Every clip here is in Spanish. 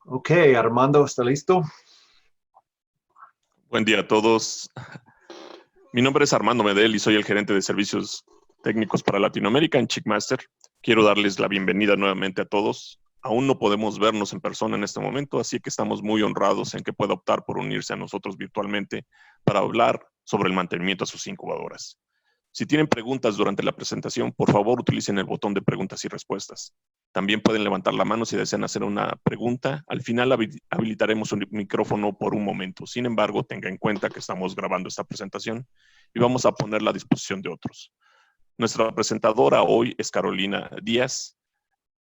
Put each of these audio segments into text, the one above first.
Ok, Armando, ¿está listo? Buen día a todos. Mi nombre es Armando Medel y soy el gerente de servicios técnicos para Latinoamérica en Chickmaster. Quiero darles la bienvenida nuevamente a todos. Aún no podemos vernos en persona en este momento, así que estamos muy honrados en que pueda optar por unirse a nosotros virtualmente para hablar sobre el mantenimiento a sus incubadoras. Si tienen preguntas durante la presentación, por favor utilicen el botón de preguntas y respuestas. También pueden levantar la mano si desean hacer una pregunta. Al final habilitaremos un micrófono por un momento. Sin embargo, tenga en cuenta que estamos grabando esta presentación y vamos a ponerla a disposición de otros. Nuestra presentadora hoy es Carolina Díaz.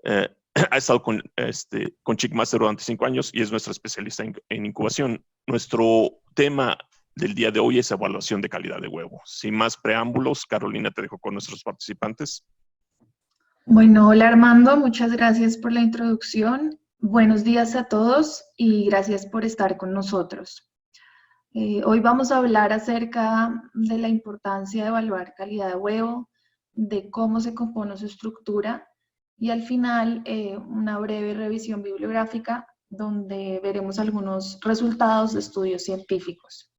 Ha estado con Chickmaster durante 5 años y es nuestra especialista en incubación. Nuestro tema del día de hoy es evaluación de calidad de huevo. Sin más preámbulos, Carolina, te dejo con nuestros participantes. Bueno, hola Armando, muchas gracias por la introducción. Buenos días a todos y gracias por estar con nosotros. Hoy vamos a hablar acerca de la importancia de evaluar calidad de huevo, de cómo se compone su estructura y al final una breve revisión bibliográfica donde veremos algunos resultados de estudios científicos.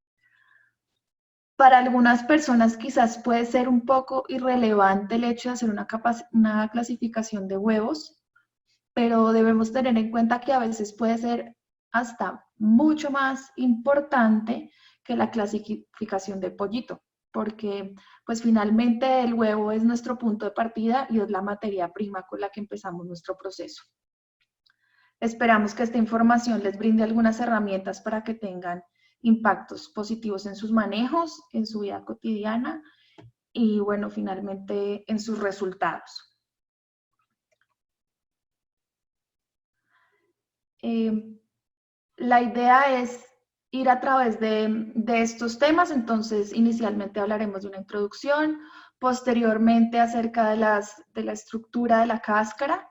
Para algunas personas quizás puede ser un poco irrelevante el hecho de hacer una clasificación de huevos, pero debemos tener en cuenta que a veces puede ser hasta mucho más importante que la clasificación del pollito, porque pues finalmente el huevo es nuestro punto de partida y es la materia prima con la que empezamos nuestro proceso. Esperamos que esta información les brinde algunas herramientas para que tengan impactos positivos en sus manejos, en su vida cotidiana y, bueno, finalmente en sus resultados. La idea es ir a través de estos temas, entonces inicialmente hablaremos de una introducción, posteriormente acerca de la estructura de la cáscara,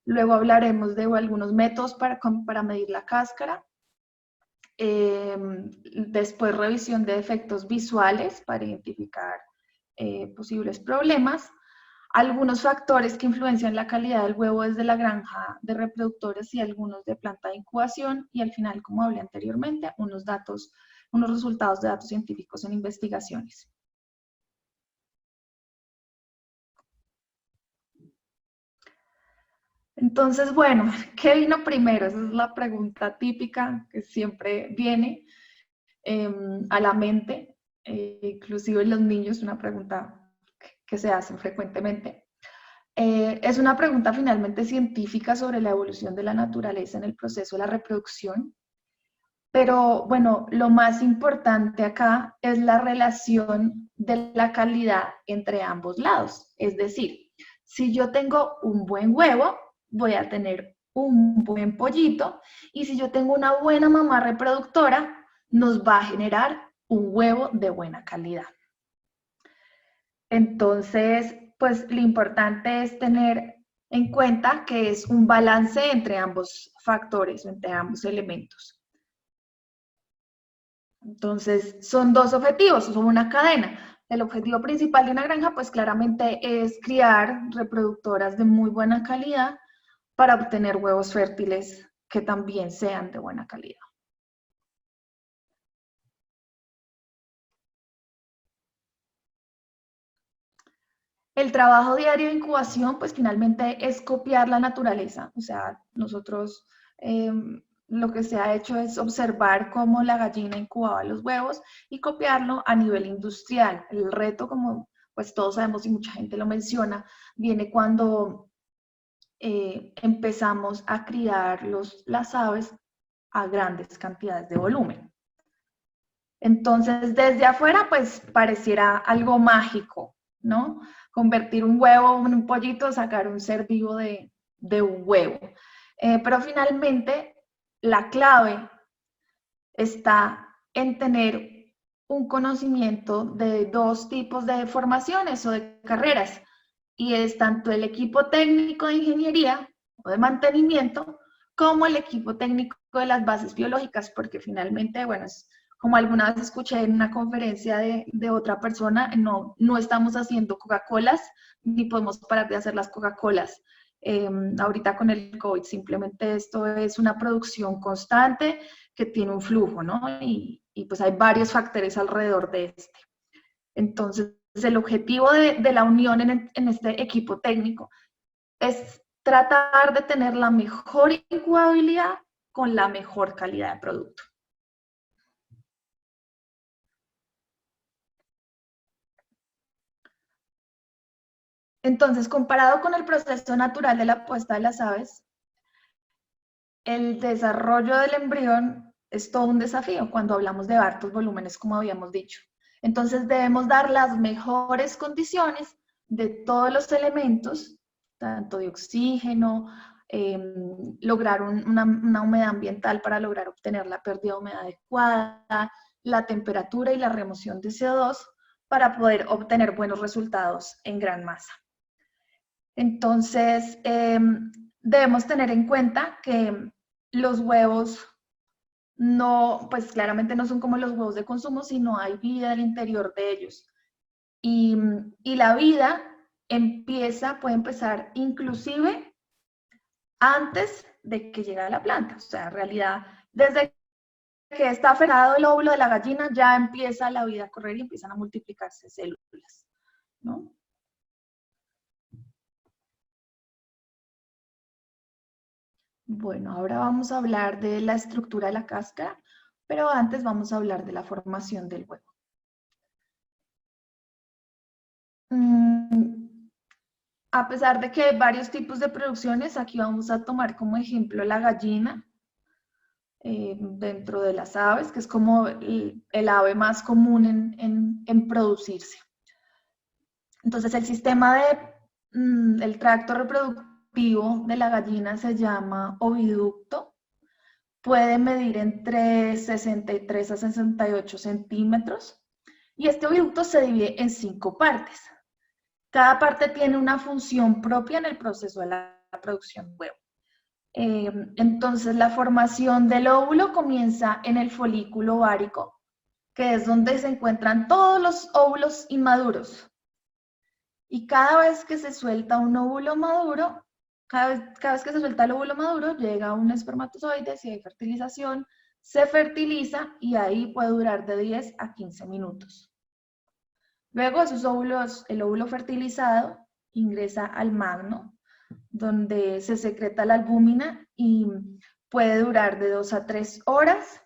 luego hablaremos de algunos métodos para medir la cáscara, después revisión de efectos visuales para identificar posibles problemas, algunos factores que influencian la calidad del huevo desde la granja de reproductores y algunos de planta de incubación, y al final, como hablé anteriormente, unos resultados de datos científicos en investigaciones. Entonces, bueno, ¿qué vino primero? Esa es la pregunta típica que siempre viene a la mente, inclusive en los niños, una pregunta que se hacen frecuentemente. Es una pregunta finalmente científica sobre la evolución de la naturaleza en el proceso de la reproducción, pero bueno, lo más importante acá es la relación de la calidad entre ambos lados. Es decir, si yo tengo un buen huevo, voy a tener un buen pollito, y si yo tengo una buena mamá reproductora, nos va a generar un huevo de buena calidad. Entonces, pues lo importante es tener en cuenta que es un balance entre ambos factores, entre ambos elementos. Entonces, son dos objetivos, son una cadena. El objetivo principal de una granja, pues claramente es criar reproductoras de muy buena calidad para obtener huevos fértiles que también sean de buena calidad. El trabajo diario de incubación, pues finalmente es copiar la naturaleza. O sea, nosotros lo que se ha hecho es observar cómo la gallina incubaba los huevos y copiarlo a nivel industrial. El reto, como pues todos sabemos y mucha gente lo menciona, viene cuando empezamos a criar las aves a grandes cantidades de volumen. Entonces, desde afuera, pues pareciera algo mágico, ¿no? Convertir un huevo en un pollito, sacar un ser vivo de un huevo. Pero finalmente, la clave está en tener un conocimiento de dos tipos de formaciones o de carreras, y es tanto el equipo técnico de ingeniería o de mantenimiento como el equipo técnico de las bases biológicas, porque finalmente, bueno, es como alguna vez escuché en una conferencia de otra persona, no estamos haciendo Coca-Colas, ni podemos parar de hacer las Coca-Colas. ahorita con el COVID. Simplemente esto es una producción constante que tiene un flujo, ¿no? Y pues hay varios factores alrededor de este. Entonces, el objetivo de la unión en este equipo técnico es tratar de tener la mejor incubabilidad con la mejor calidad de producto. Entonces, comparado con el proceso natural de la puesta de las aves, el desarrollo del embrión es todo un desafío cuando hablamos de hartos volúmenes, como habíamos dicho. Entonces, debemos dar las mejores condiciones de todos los elementos, tanto de oxígeno, lograr una humedad ambiental para lograr obtener la pérdida de humedad adecuada, la temperatura y la remoción de CO2 para poder obtener buenos resultados en gran masa. Entonces, debemos tener en cuenta que los huevos no, pues claramente no son como los huevos de consumo, sino hay vida al interior de ellos. Y la vida puede empezar inclusive antes de que llegue a la planta. O sea, en realidad, desde que está fecundado el óvulo de la gallina, ya empieza la vida a correr y empiezan a multiplicarse células, ¿no? Bueno, ahora vamos a hablar de la estructura de la cáscara, pero antes vamos a hablar de la formación del huevo. A pesar de que hay varios tipos de producciones, aquí vamos a tomar como ejemplo la gallina dentro de las aves, que es como el ave más común en producirse. Entonces, el sistema el tracto reproductivo de la gallina se llama oviducto. Puede medir entre 63 a 68 centímetros. Y este oviducto se divide en 5 partes. Cada parte tiene una función propia en el proceso de la producción de huevo. Entonces, la formación del óvulo comienza en el folículo ovárico, que es donde se encuentran todos los óvulos inmaduros. Y cada vez que se suelta un óvulo maduro, cada vez que se suelta el óvulo maduro, llega un espermatozoide, si hay fertilización, se fertiliza y ahí puede durar de 10 a 15 minutos. Luego esos óvulos, el óvulo fertilizado ingresa al magno, donde se secreta la albúmina y puede durar de 2 a 3 horas.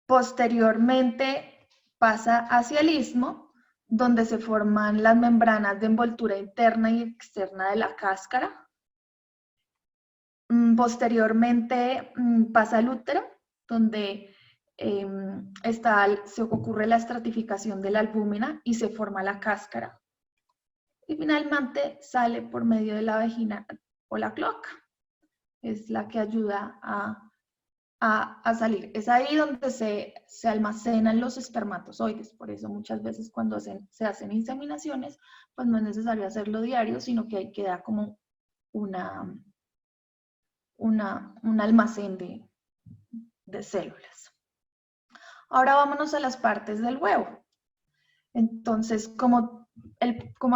Posteriormente pasa hacia el istmo, donde se forman las membranas de envoltura interna y externa de la cáscara. Posteriormente pasa al útero, donde se ocurre la estratificación de la albúmina y se forma la cáscara. Y finalmente sale por medio de la vagina o la cloaca. Es la que ayuda a salir. Es ahí donde se almacenan los espermatozoides. Por eso muchas veces cuando se hacen inseminaciones, pues no es necesario hacerlo diario, sino que ahí queda como un almacén de células. Ahora vámonos a las partes del huevo. Entonces, como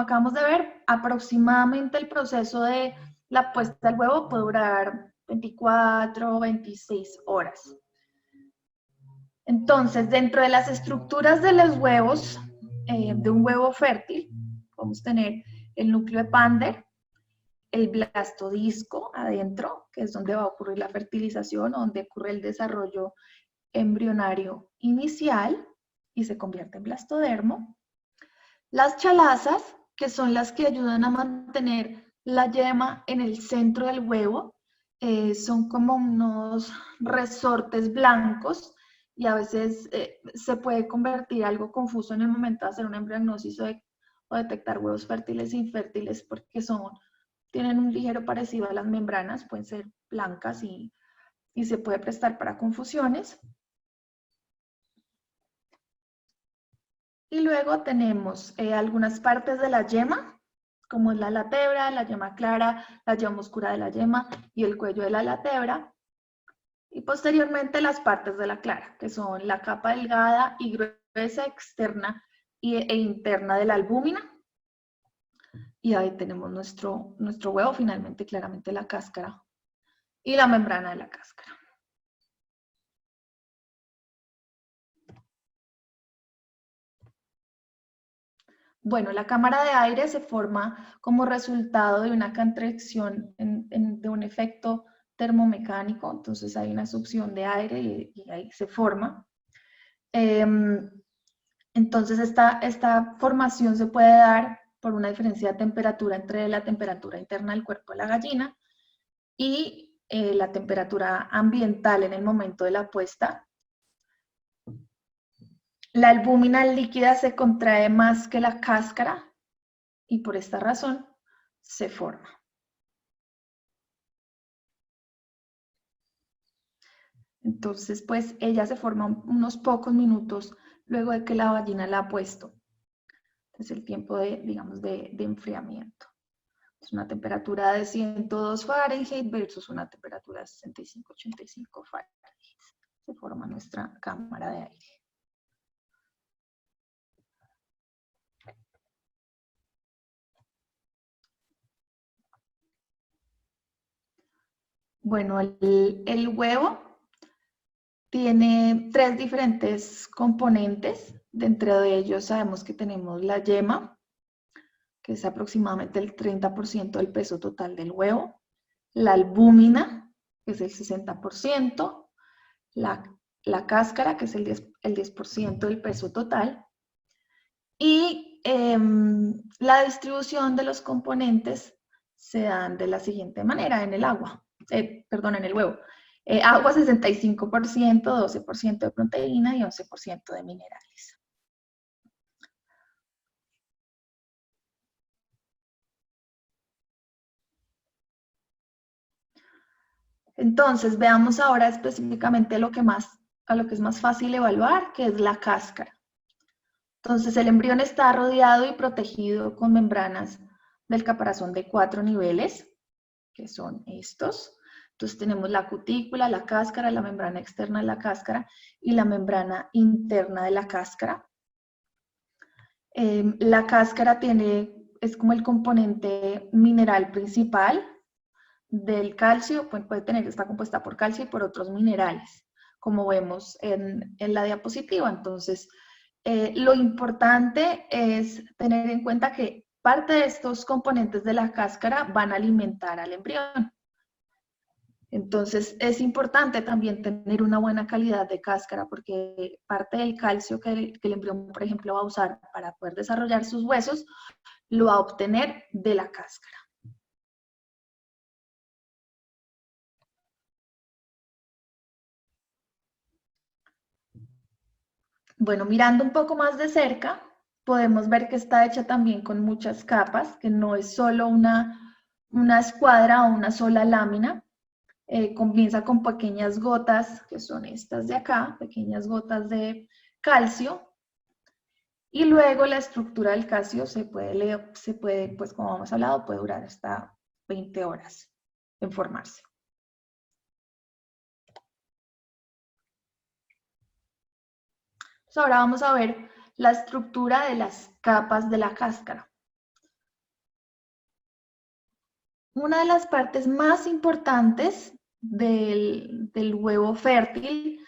acabamos de ver, aproximadamente el proceso de la puesta del huevo puede durar 24 o 26 horas. Entonces, dentro de las estructuras de los huevos, de un huevo fértil, vamos a tener el núcleo de Pander, el blastodisco adentro, que es donde va a ocurrir la fertilización, donde ocurre el desarrollo embrionario inicial y se convierte en blastodermo. Las chalazas, que son las que ayudan a mantener la yema en el centro del huevo, son como unos resortes blancos y a veces se puede convertir algo confuso en el momento de hacer una embriognosis o detectar huevos fértiles e infértiles porque tienen un ligero parecido a las membranas, pueden ser blancas y se puede prestar para confusiones. Y luego tenemos algunas partes de la yema, como es la latebra, la yema clara, la yema oscura de la yema y el cuello de la latebra. Y posteriormente las partes de la clara, que son la capa delgada y gruesa externa e interna de la albúmina Y ahí tenemos nuestro huevo, finalmente claramente la cáscara y la membrana de la cáscara. Bueno, la cámara de aire se forma como resultado de una contracción de un efecto termomecánico, entonces hay una succión de aire y ahí se forma. Entonces esta formación se puede dar por una diferencia de temperatura entre la temperatura interna del cuerpo de la gallina y la temperatura ambiental en el momento de la puesta. La albúmina líquida se contrae más que la cáscara y por esta razón se forma. Entonces, pues ella se forma unos pocos minutos luego de que la gallina la ha puesto. Es el tiempo de, digamos, de enfriamiento. Es una temperatura de 102 Fahrenheit versus una temperatura de 65-85 Fahrenheit. Se forma nuestra cámara de aire. Bueno, el huevo tiene 3 diferentes componentes. Dentro de ellos sabemos que tenemos la yema, que es aproximadamente el 30% del peso total del huevo. La albúmina, que es el 60%. La cáscara, que es el 10% del peso total. Y la distribución de los componentes se dan de la siguiente manera en el agua, en el huevo. Agua 65%, 12% de proteína y 11% de minerales. Entonces, veamos ahora específicamente a lo que es más fácil evaluar, que es la cáscara. Entonces, el embrión está rodeado y protegido con membranas del caparazón de 4 niveles, que son estos. Entonces, tenemos la cutícula, la cáscara, la membrana externa de la cáscara y la membrana interna de la cáscara. La cáscara es como el componente mineral principal del calcio, está compuesta por calcio y por otros minerales, como vemos en la diapositiva. Entonces, lo importante es tener en cuenta que parte de estos componentes de la cáscara van a alimentar al embrión. Entonces, es importante también tener una buena calidad de cáscara porque parte del calcio que el embrión, por ejemplo, va a usar para poder desarrollar sus huesos, lo va a obtener de la cáscara. Bueno, mirando un poco más de cerca, podemos ver que está hecha también con muchas capas, que no es solo una escuadra o una sola lámina. Comienza con pequeñas gotas, que son estas de acá, pequeñas gotas de calcio. Y luego la estructura del calcio se puede, pues como hemos hablado, puede durar hasta 20 horas en formarse. Ahora vamos a ver la estructura de las capas de la cáscara. Una de las partes más importantes del huevo fértil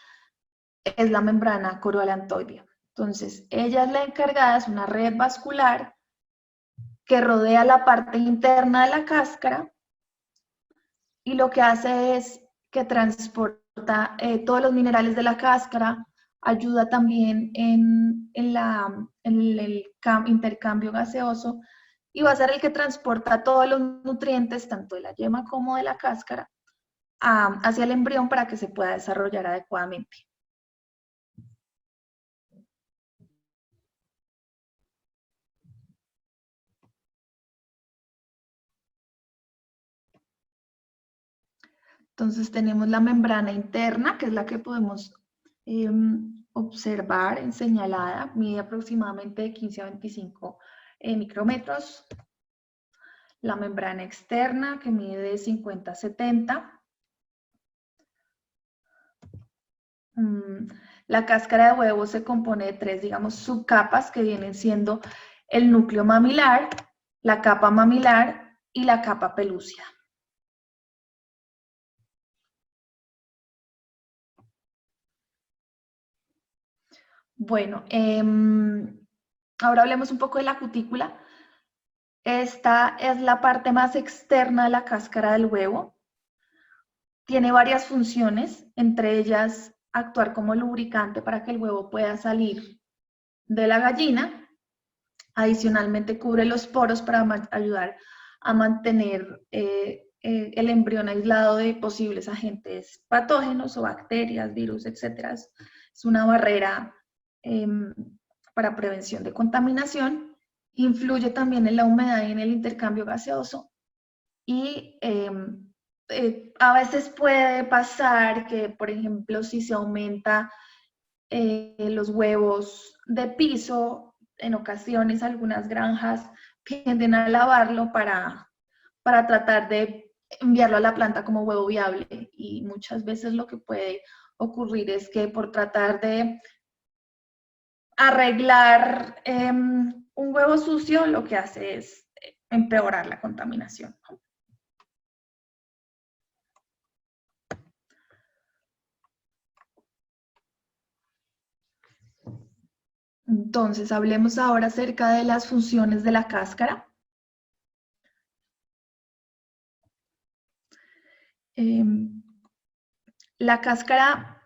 es la membrana coroalantoidea. Entonces, ella es la encargada, es una red vascular que rodea la parte interna de la cáscara y lo que hace es que transporta todos los minerales de la cáscara, ayuda también en el intercambio gaseoso y va a ser el que transporta todos los nutrientes, tanto de la yema como de la cáscara, hacia el embrión para que se pueda desarrollar adecuadamente. Entonces tenemos la membrana interna, que es la que podemos observar señalada, mide aproximadamente de 15 a 25 micrómetros. La membrana externa, que mide de 50 a 70. La cáscara de huevo se compone de 3, digamos, subcapas que vienen siendo el núcleo mamilar, la capa mamilar y la capa pelúcida. Bueno, ahora hablemos un poco de la cutícula. Esta es la parte más externa de la cáscara del huevo. Tiene varias funciones, entre ellas actuar como lubricante para que el huevo pueda salir de la gallina. Adicionalmente cubre los poros para ayudar a mantener el embrión aislado de posibles agentes patógenos o bacterias, virus, etc. Es una barrera para prevención de contaminación. Influye también en la humedad y en el intercambio gaseoso. Y a veces puede pasar que, por ejemplo, si se aumenta los huevos de piso, en ocasiones algunas granjas tienden a lavarlo para tratar de enviarlo a la planta como huevo viable, y muchas veces lo que puede ocurrir es que por tratar de arreglar un huevo sucio, lo que hace es empeorar la contaminación. Entonces, hablemos ahora acerca de las funciones de la cáscara. La cáscara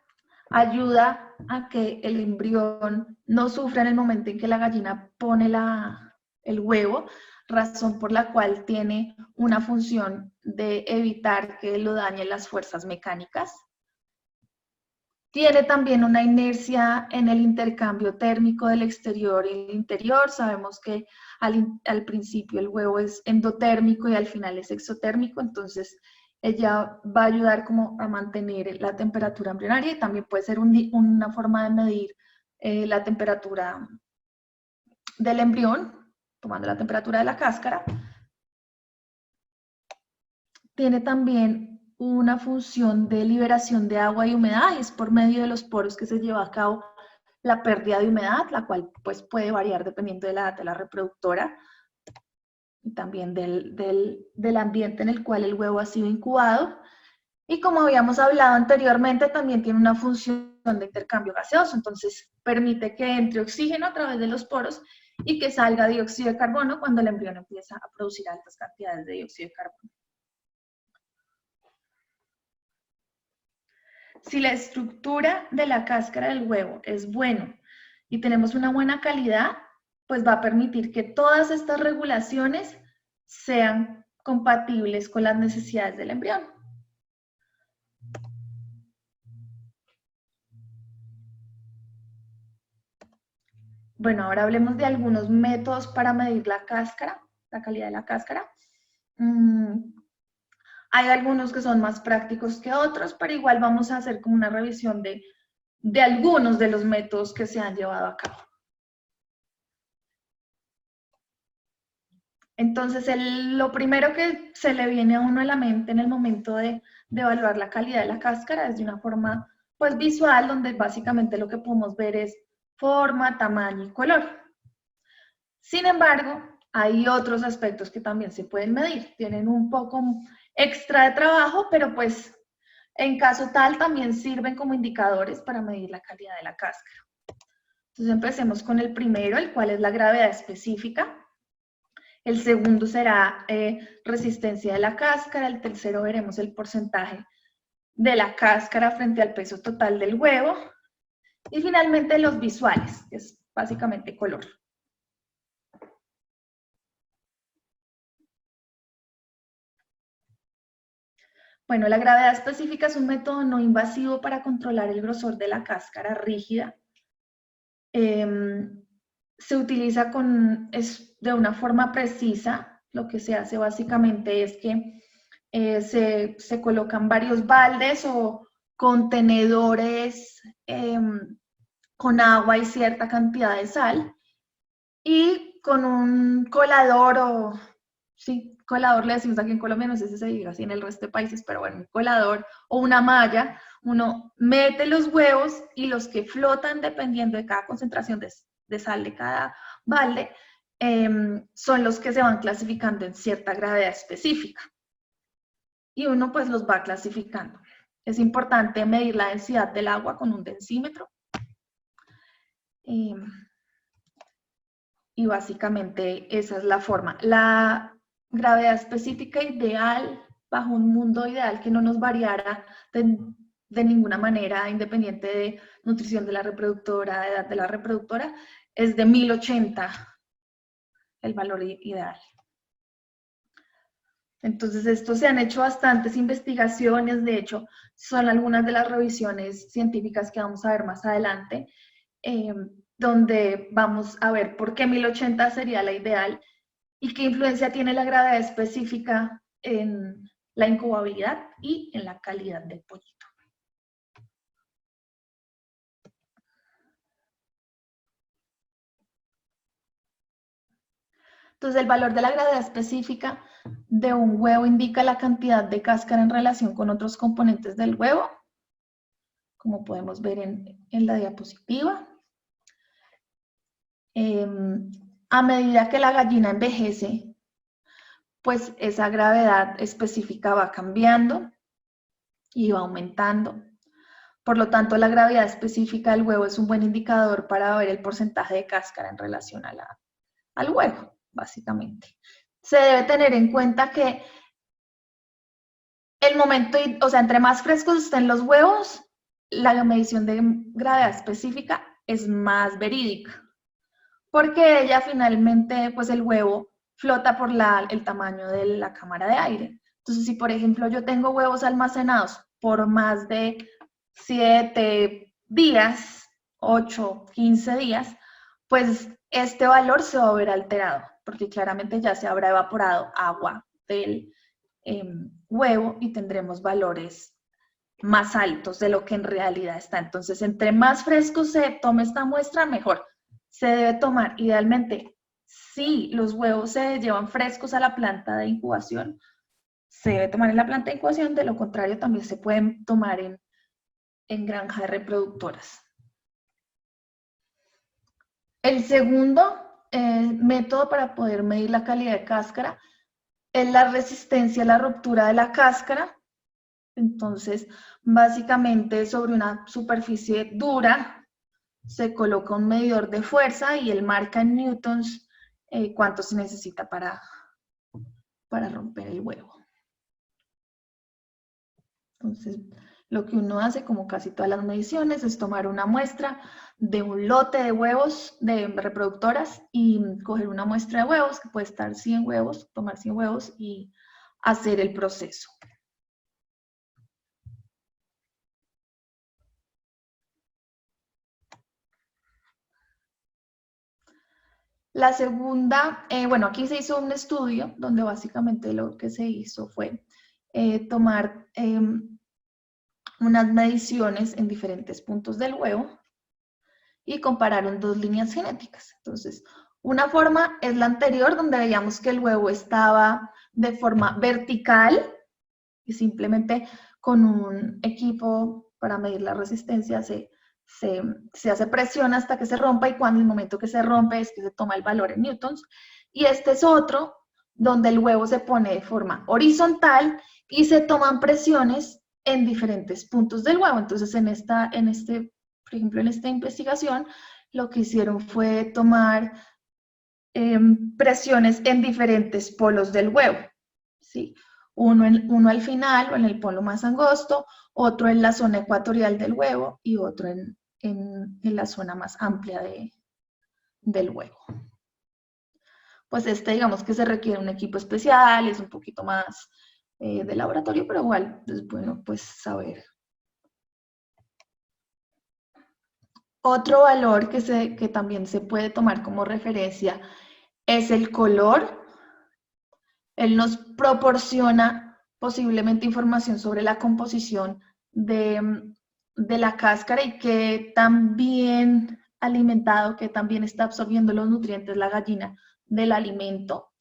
ayuda a que el embrión no sufra en el momento en que la gallina pone el huevo, razón por la cual tiene una función de evitar que lo dañen las fuerzas mecánicas. Tiene también una inercia en el intercambio térmico del exterior y el interior. Sabemos que al principio el huevo es endotérmico y al final es exotérmico, entonces ella va a ayudar como a mantener la temperatura embrionaria, y también puede ser una forma de medir la temperatura del embrión, tomando la temperatura de la cáscara. Tiene también una función de liberación de agua y humedad, y es por medio de los poros que se lleva a cabo la pérdida de humedad, la cual pues puede variar dependiendo de la edad de la reproductora y también del ambiente en el cual el huevo ha sido incubado. Y como habíamos hablado anteriormente, también tiene una función de intercambio gaseoso, entonces permite que entre oxígeno a través de los poros y que salga dióxido de carbono cuando el embrión empieza a producir altas cantidades de dióxido de carbono. Si la estructura de la cáscara del huevo es buena y tenemos una buena calidad, pues va a permitir que todas estas regulaciones sean compatibles con las necesidades del embrión. Bueno, ahora hablemos de algunos métodos para medir la cáscara, la calidad de la cáscara. Hay algunos que son más prácticos que otros, pero igual vamos a hacer como una revisión de algunos de los métodos que se han llevado a cabo. Entonces, lo primero que se le viene a uno a la mente en el momento de evaluar la calidad de la cáscara es de una forma pues visual, donde básicamente lo que podemos ver es forma, tamaño y color. Sin embargo, hay otros aspectos que también se pueden medir. Tienen un poco extra de trabajo, pero pues en caso tal también sirven como indicadores para medir la calidad de la cáscara. Entonces empecemos con el primero, el cual es la gravedad específica. El segundo será resistencia de la cáscara. El tercero veremos el porcentaje de la cáscara frente al peso total del huevo. Y finalmente los visuales, que es básicamente color. Bueno, la gravedad específica es un método no invasivo para controlar el grosor de la cáscara rígida. Se utiliza de una forma precisa. Lo que se hace básicamente es que se colocan varios baldes o contenedores con agua y cierta cantidad de sal, y con un colador colador le decimos aquí en Colombia, no sé si se diga así en el resto de países, pero bueno, un colador o una malla, uno mete los huevos y los que flotan, dependiendo de cada concentración de sal de cada balde, son los que se van clasificando en cierta gravedad específica. Y uno pues los va clasificando. Es importante medir la densidad del agua con un densímetro. Y básicamente esa es la forma. La gravedad específica ideal, bajo un mundo ideal que no nos variara de ninguna manera, independiente de nutrición de la reproductora, de edad de la reproductora, es de 1080, el valor ideal. Entonces, esto se han hecho bastantes investigaciones, de hecho, son algunas de las revisiones científicas que vamos a ver más adelante, donde vamos a ver por qué 1080 sería la ideal y qué influencia tiene la gravedad específica en la incubabilidad y en la calidad del pollito. Entonces, el valor de la gravedad específica de un huevo indica la cantidad de cáscara en relación con otros componentes del huevo, como podemos ver en la diapositiva. A medida que la gallina envejece, pues esa gravedad específica va cambiando y va aumentando. Por lo tanto, la gravedad específica del huevo es un buen indicador para ver el porcentaje de cáscara en relación al huevo, básicamente. Se debe tener en cuenta que el momento, o sea, entre más frescos estén los huevos, la medición de gravedad específica es más verídica, porque ella finalmente, pues el huevo flota por el tamaño de la cámara de aire. Entonces, si por ejemplo yo tengo huevos almacenados por más de 7 días, 8, 15 días, pues este valor se va a ver alterado, porque claramente ya se habrá evaporado agua del huevo y tendremos valores más altos de lo que en realidad está. Entonces, entre más fresco se tome esta muestra, mejor. Se debe tomar, idealmente, si los huevos se llevan frescos a la planta de incubación, se debe tomar en la planta de incubación, de lo contrario también se pueden tomar en granja de reproductoras. El segundo método para poder medir la calidad de cáscara es la resistencia a la ruptura de la cáscara. Entonces, básicamente sobre una superficie dura se coloca un medidor de fuerza y él marca en newtons cuánto se necesita para romper el huevo. Entonces, lo que uno hace, como casi todas las mediciones, es tomar una muestra de un lote de huevos de reproductoras y coger una muestra de huevos, que puede estar 100 huevos, tomar 100 huevos y hacer el proceso. La segunda, bueno, aquí se hizo un estudio donde básicamente lo que se hizo fue tomar unas mediciones en diferentes puntos del huevo y compararon dos líneas genéticas. Entonces, una forma es la anterior, donde veíamos que el huevo estaba de forma vertical y simplemente con un equipo para medir la resistencia se hace presión hasta que se rompa y cuando el momento que se rompe es que se toma el valor en newtons. Y este es otro donde el huevo se pone de forma horizontal y se toman presiones en diferentes puntos del huevo. Entonces, por ejemplo, en esta investigación, lo que hicieron fue tomar presiones en diferentes polos del huevo, ¿sí? Uno al final o en el polo más angosto, otro en la zona ecuatorial del huevo y otro en la zona más amplia del huevo. Pues digamos que se requiere un equipo especial, es un poquito más de laboratorio, pero igual es bueno pues saber. Otro valor que también se puede tomar como referencia es el color. Él nos proporciona posiblemente información sobre la composición de la cáscara y qué tan bien alimentado, qué tan bien está absorbiendo los nutrientes la gallina del alimento.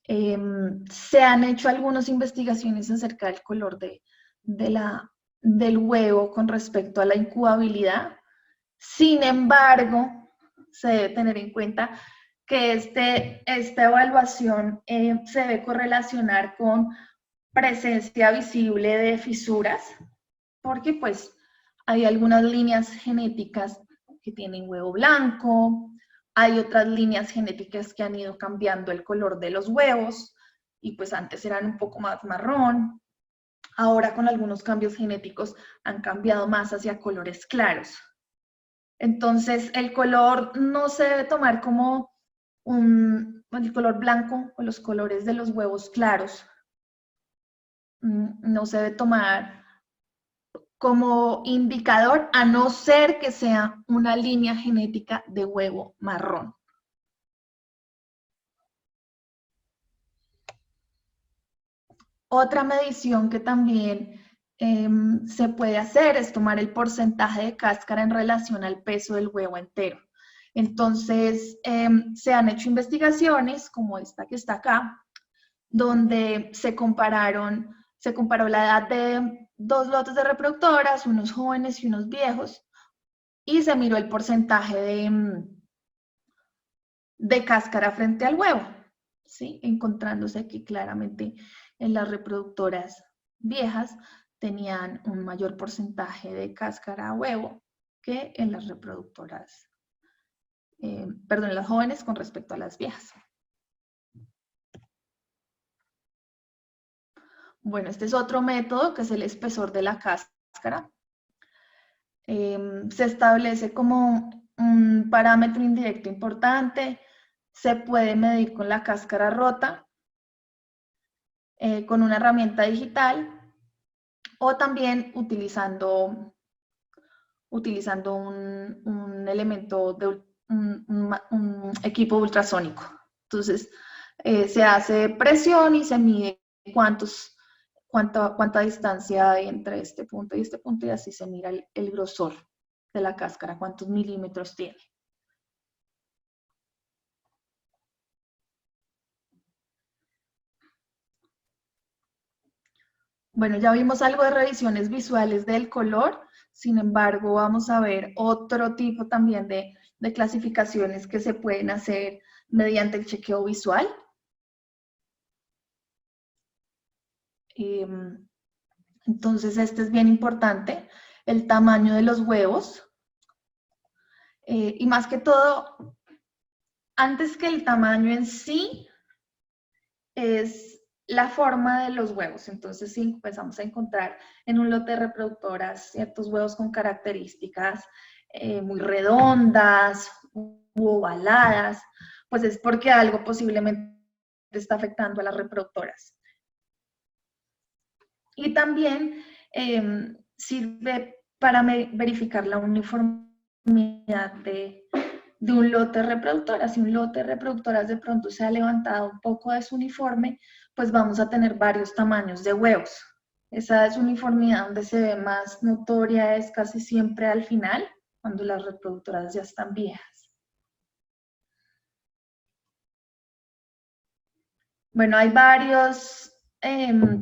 Se han hecho algunas investigaciones acerca del color del huevo con respecto a la incubabilidad. Sin embargo, se debe tener en cuenta que esta evaluación se debe correlacionar con presencia visible de fisuras, porque pues hay algunas líneas genéticas que tienen huevo blanco, hay otras líneas genéticas que han ido cambiando el color de los huevos, y pues antes eran un poco más marrón, ahora con algunos cambios genéticos han cambiado más hacia colores claros. Entonces el color no se debe tomar como el color blanco o los colores de los huevos claros, no se debe tomar como indicador, a no ser que sea una línea genética de huevo marrón. Otra medición que también se puede hacer es tomar el porcentaje de cáscara en relación al peso del huevo entero. Entonces, se han hecho investigaciones, como esta que está acá, donde se comparó la edad de 2 lotes de reproductoras, unos jóvenes y unos viejos, y se miró el porcentaje de cáscara frente al huevo, ¿sí? Encontrándose aquí claramente en las reproductoras viejas tenían un mayor porcentaje de cáscara a huevo que en las reproductoras, perdón, las jóvenes con respecto a las viejas. Bueno, este es otro método que es el espesor de la cáscara. Se establece como un parámetro indirecto importante. Se puede medir con la cáscara rota, con una herramienta digital, o también utilizando un elemento de un equipo ultrasónico. Entonces, se hace presión y se mide cuánta distancia hay entre este punto y así se mira el grosor de la cáscara, cuántos milímetros tiene. Bueno, ya vimos algo de revisiones visuales del color, sin embargo, vamos a ver otro tipo también de clasificaciones que se pueden hacer mediante el chequeo visual. Entonces, este es bien importante, el tamaño de los huevos. Y más que todo, antes que el tamaño en sí, es la forma de los huevos. Entonces, si empezamos a encontrar en un lote de reproductoras ciertos huevos con características muy redondas u ovaladas, pues es porque algo posiblemente está afectando a las reproductoras. Y también sirve para verificar la uniformidad de un lote de reproductoras. Si un lote de reproductoras de pronto se ha levantado un poco de su uniforme, pues vamos a tener varios tamaños de huevos. Esa desuniformidad donde se ve más notoria es casi siempre al final, cuando las reproductoras ya están viejas. Bueno, hay varios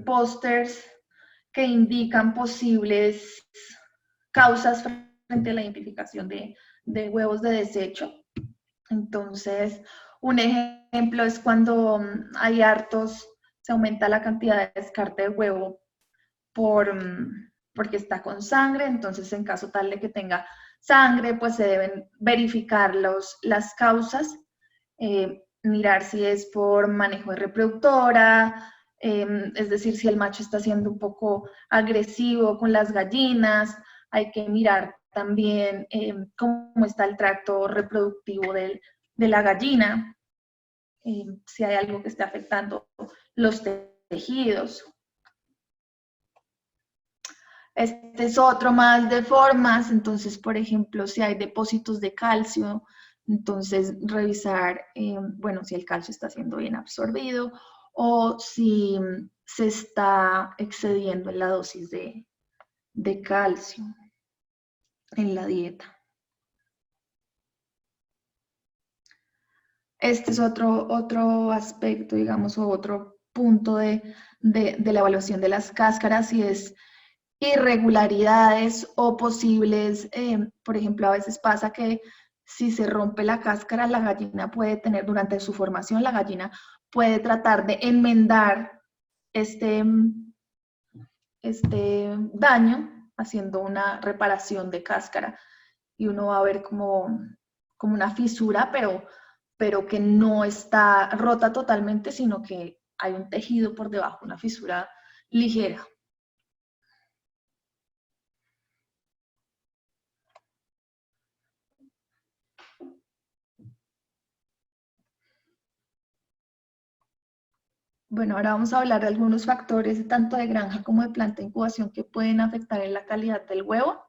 pósters que indican posibles causas frente a la identificación de huevos de desecho. Entonces, un ejemplo es cuando hay hartos, se aumenta la cantidad de descarte de huevo porque está con sangre. Entonces, en caso tal de que tenga sangre, pues se deben verificar las causas, mirar si es por manejo de reproductora, es decir, si el macho está siendo un poco agresivo con las gallinas. Hay que mirar también cómo está el tracto reproductivo de la gallina, si hay algo que esté afectando los tejidos. Este es otro más de formas. Entonces, por ejemplo, si hay depósitos de calcio, entonces revisar, bueno, si el calcio está siendo bien absorbido o si se está excediendo en la dosis de calcio en la dieta. Este es otro aspecto, digamos, o otro punto de la evaluación de las cáscaras, si es irregularidades o posibles, por ejemplo, a veces pasa que si se rompe la cáscara, la gallina puede tener, durante su formación, la gallina puede tratar de enmendar este daño haciendo una reparación de cáscara, y uno va a ver como una fisura, pero que no está rota totalmente, sino que hay un tejido por debajo, una fisura ligera. Bueno, ahora vamos a hablar de algunos factores tanto de granja como de planta de incubación que pueden afectar en la calidad del huevo.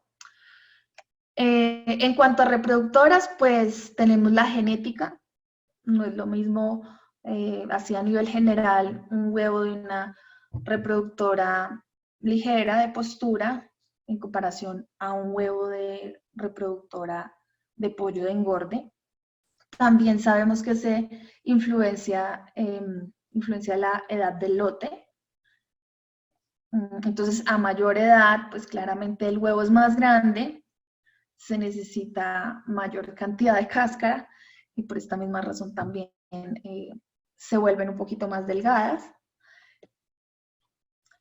En cuanto a reproductoras, pues tenemos la genética. No es lo mismo, así a nivel general, un huevo de una reproductora ligera de postura en comparación a un huevo de reproductora de pollo de engorde. También sabemos que se influencia la edad del lote. Entonces, a mayor edad, pues claramente el huevo es más grande, se necesita mayor cantidad de cáscara y por esta misma razón también se vuelven un poquito más delgadas.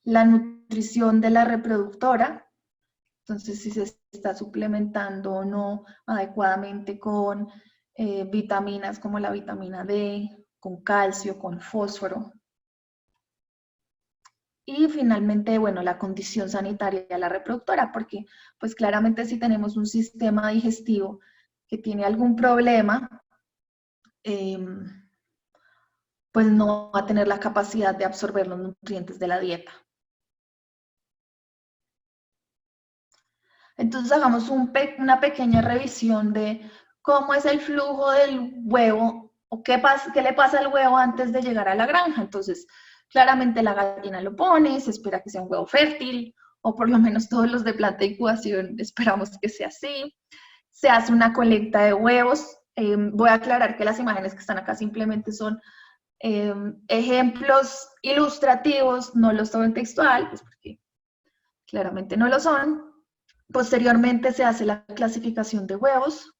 La nutrición de la reproductora, entonces si se está suplementando o no adecuadamente con vitaminas como la vitamina D, con calcio, con fósforo. Y finalmente, bueno, la condición sanitaria de la reproductora, porque pues claramente si tenemos un sistema digestivo que tiene algún problema, pues no va a tener la capacidad de absorber los nutrientes de la dieta. Entonces hagamos una pequeña revisión de cómo es el flujo del huevo o qué le pasa al huevo antes de llegar a la granja. Entonces, claramente la gallina lo pone, se espera que sea un huevo fértil, o por lo menos todos los de planta de incubación esperamos que sea así. Se hace una colecta de huevos. Voy a aclarar que las imágenes que están acá simplemente son ejemplos ilustrativos, no los tomo en textual, pues porque claramente no lo son. Posteriormente se hace la clasificación de huevos.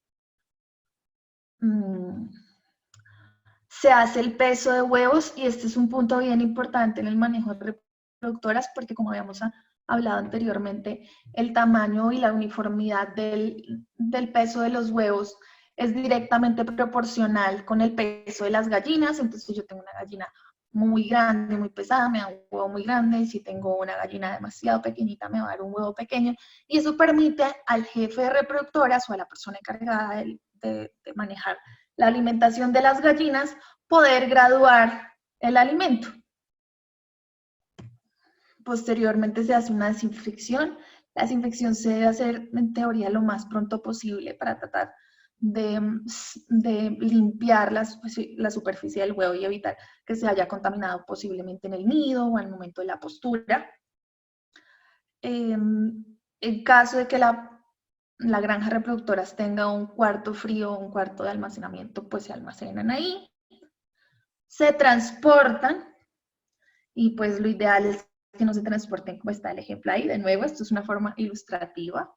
Se hace el peso de huevos, y este es un punto bien importante en el manejo de reproductoras, porque como habíamos hablado anteriormente, el tamaño y la uniformidad del peso de los huevos es directamente proporcional con el peso de las gallinas. Entonces, si yo tengo una gallina muy grande, muy pesada, me da un huevo muy grande, y si tengo una gallina demasiado pequeñita, me va a dar un huevo pequeño, y eso permite al jefe de reproductoras o a la persona encargada de manejar la alimentación de las gallinas poder graduar el alimento. Posteriormente se hace una desinfección. La desinfección se debe hacer en teoría lo más pronto posible para tratar de limpiar la superficie del huevo y evitar que se haya contaminado posiblemente en el nido o al momento de la postura. En caso de que la granja reproductoras tenga un cuarto frío o un cuarto de almacenamiento, pues se almacenan ahí, se transportan, y pues lo ideal es que no se transporten como está el ejemplo ahí. De nuevo, esto es una forma ilustrativa.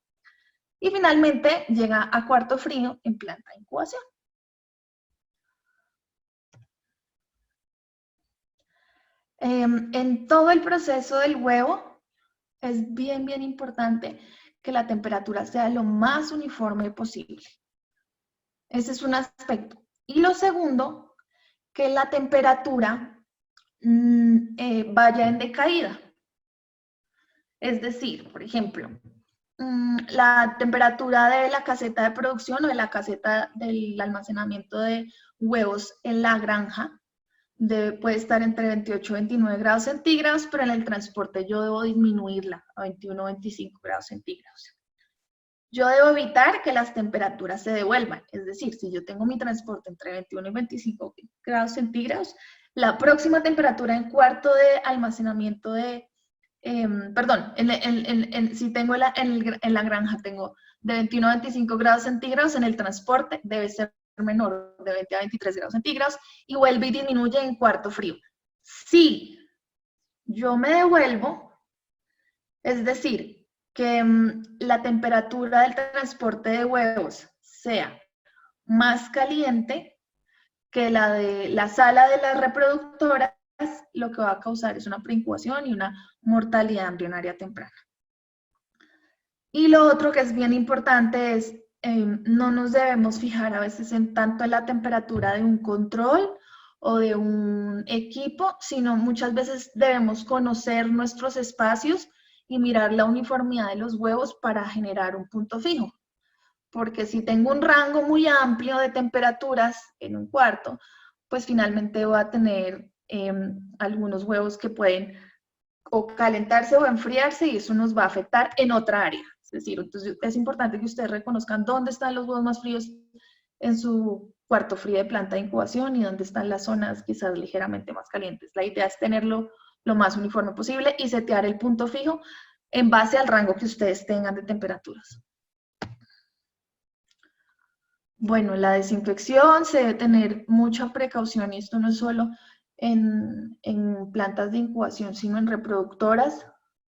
Y finalmente llega a cuarto frío en planta de incubación. En todo el proceso del huevo es bien importante que la temperatura sea lo más uniforme posible. Ese es un aspecto. Y lo segundo, que la temperatura vaya en decaída. Es decir, por ejemplo, la temperatura de la caseta de producción o de la caseta del almacenamiento de huevos en la granja puede estar entre 28 y 29 grados centígrados, pero en el transporte yo debo disminuirla a 21 o 25 grados centígrados. Yo debo evitar que las temperaturas se devuelvan, es decir, si yo tengo mi transporte entre 21 y 25 grados centígrados, la próxima temperatura en cuarto de almacenamiento de si tengo en la granja tengo de 21 a 25 grados centígrados, en el transporte debe ser menor, de 20 a 23 grados centígrados, y vuelve y disminuye en cuarto frío. Si yo me devuelvo, es decir, que la temperatura del transporte de huevos sea más caliente que la de la sala de las reproductoras, lo que va a causar es una preincubación y una mortalidad embrionaria temprana. Y lo otro que es bien importante es, no nos debemos fijar a veces en tanto en la temperatura de un control o de un equipo, sino muchas veces debemos conocer nuestros espacios y mirar la uniformidad de los huevos para generar un punto fijo. Porque si tengo un rango muy amplio de temperaturas en un cuarto, pues finalmente voy a tener algunos huevos que pueden o calentarse o enfriarse y eso nos va a afectar en otra área. Es decir, entonces es importante que ustedes reconozcan dónde están los huevos más fríos en su cuarto frío de planta de incubación y dónde están las zonas quizás ligeramente más calientes. La idea es tenerlo lo más uniforme posible y setear el punto fijo en base al rango que ustedes tengan de temperaturas. Bueno, la desinfección se debe tener mucha precaución y esto no es solo en plantas de incubación, sino en reproductoras,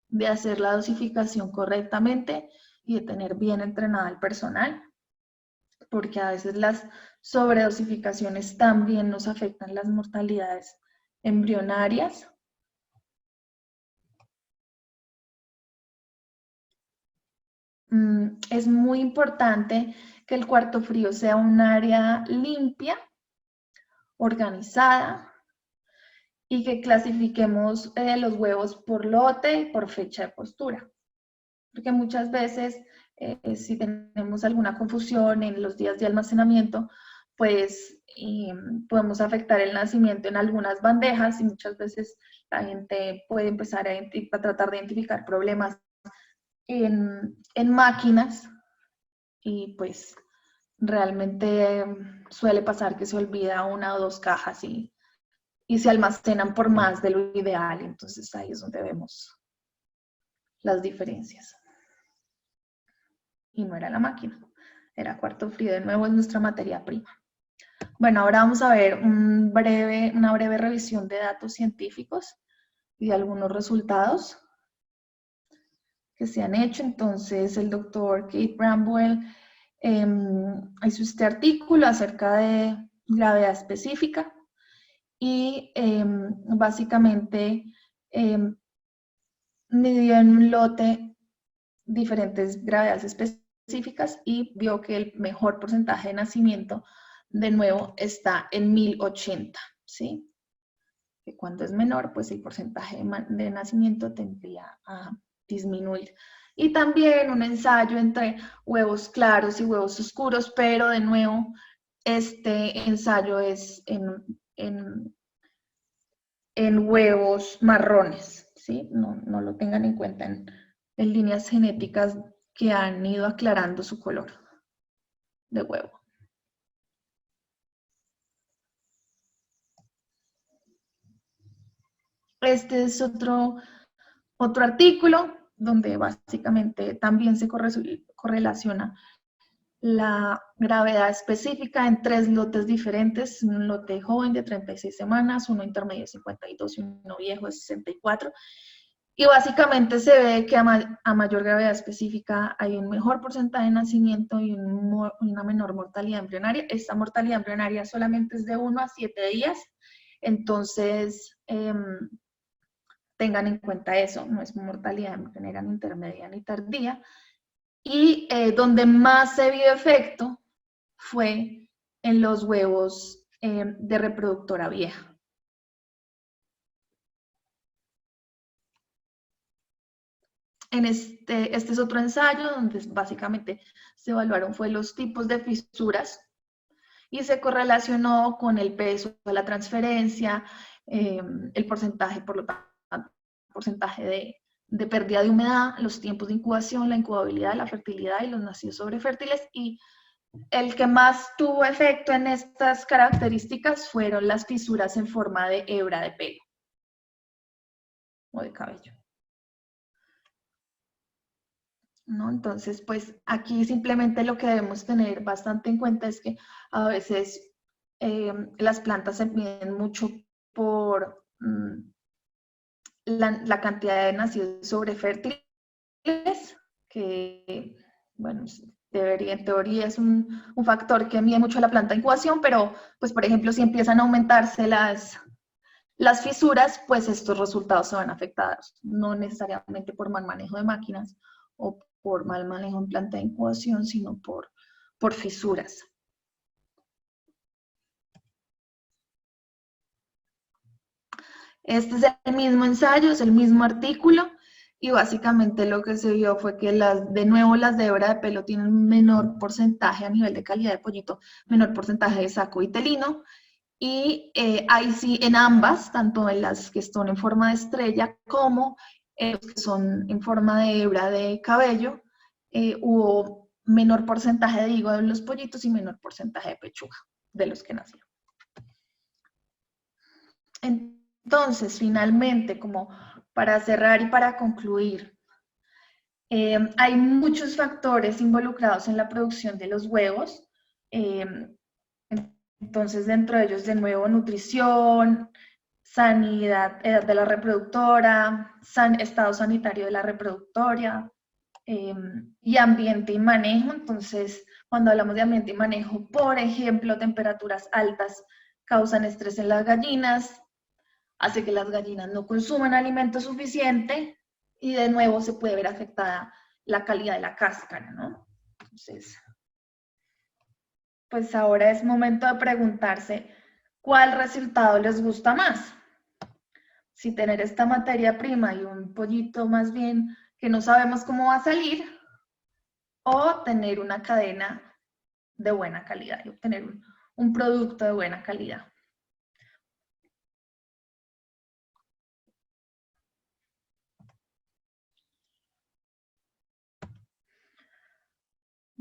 de hacer la dosificación correctamente y de tener bien entrenada al personal, porque a veces las sobredosificaciones también nos afectan las mortalidades embrionarias. Es muy importante que el cuarto frío sea un área limpia, organizada, y que clasifiquemos los huevos por lote y por fecha de postura. Porque muchas veces, si tenemos alguna confusión en los días de almacenamiento, pues podemos afectar el nacimiento en algunas bandejas y muchas veces la gente puede empezar a tratar de identificar problemas en máquinas y pues realmente suele pasar que se olvida una o dos cajas y se almacenan por más de lo ideal. Entonces ahí es donde vemos las diferencias. Y no era la máquina, era cuarto frío, de nuevo es nuestra materia prima. Bueno, ahora vamos a ver una breve revisión de datos científicos y de algunos resultados que se han hecho. Entonces el doctor Kate Bramwell hizo este artículo acerca de gravedad específica y básicamente midió en un lote diferentes gravedades específicas y vio que el mejor porcentaje de nacimiento, de nuevo, está en 1080, ¿sí? Que cuando es menor, pues el porcentaje de nacimiento tendría a disminuir. Y también un ensayo entre huevos claros y huevos oscuros, pero de nuevo, este ensayo es en huevos marrones, ¿sí? No lo tengan en cuenta en líneas genéticas que han ido aclarando su color de huevo. Este es otro artículo donde básicamente también se correlaciona la gravedad específica en 3 lotes diferentes, un lote joven de 36 semanas, uno intermedio de 52 y uno viejo de 64. Y básicamente se ve que a mayor gravedad específica hay un mejor porcentaje de nacimiento y una menor mortalidad embrionaria. Esta mortalidad embrionaria solamente es de 1 a 7 días, entonces tengan en cuenta eso, no es mortalidad embrionaria ni intermedia ni tardía. Y donde más se vio efecto fue en los huevos de reproductora vieja. Este es otro ensayo donde básicamente se evaluaron los tipos de fisuras y se correlacionó con el peso de la transferencia, el porcentaje, por lo tanto, porcentaje de pérdida de humedad, los tiempos de incubación, la incubabilidad, la fertilidad y los nacidos sobrefértiles. Y el que más tuvo efecto en estas características fueron las fisuras en forma de hebra de pelo o de cabello. ¿No? Entonces, pues aquí simplemente lo que debemos tener bastante en cuenta es que a veces las plantas se miden mucho por la cantidad de nacidos sobrefértiles, que, bueno, En teoría es un factor que mide mucho la planta de incubación, pero pues por ejemplo si empiezan a aumentarse las fisuras, pues estos resultados se van afectados, no necesariamente por mal manejo de máquinas o por mal manejo en planta de incubación, sino por fisuras. Este es el mismo ensayo, es el mismo artículo, y básicamente lo que se vio fue que de nuevo las de hebra de pelo tienen un menor porcentaje a nivel de calidad de pollito, menor porcentaje de saco vitelino, y ahí sí en ambas, tanto en las que son en forma de estrella como en los que son en forma de hebra de cabello, hubo menor porcentaje de hígado en los pollitos y menor porcentaje de pechuga de los que nacieron. Entonces, finalmente, como para cerrar y para concluir, hay muchos factores involucrados en la producción de los huevos. Entonces, dentro de ellos, de nuevo, nutrición, sanidad, edad de la reproductora, estado sanitario de la reproductora, y ambiente y manejo. Entonces, cuando hablamos de ambiente y manejo, por ejemplo, temperaturas altas causan estrés en las gallinas, hace que las gallinas no consuman alimento suficiente y de nuevo se puede ver afectada la calidad de la cáscara, ¿no? Entonces, pues ahora es momento de preguntarse cuál resultado les gusta más. Si tener esta materia prima y un pollito más bien que no sabemos cómo va a salir, o tener una cadena de buena calidad, y obtener un producto de buena calidad.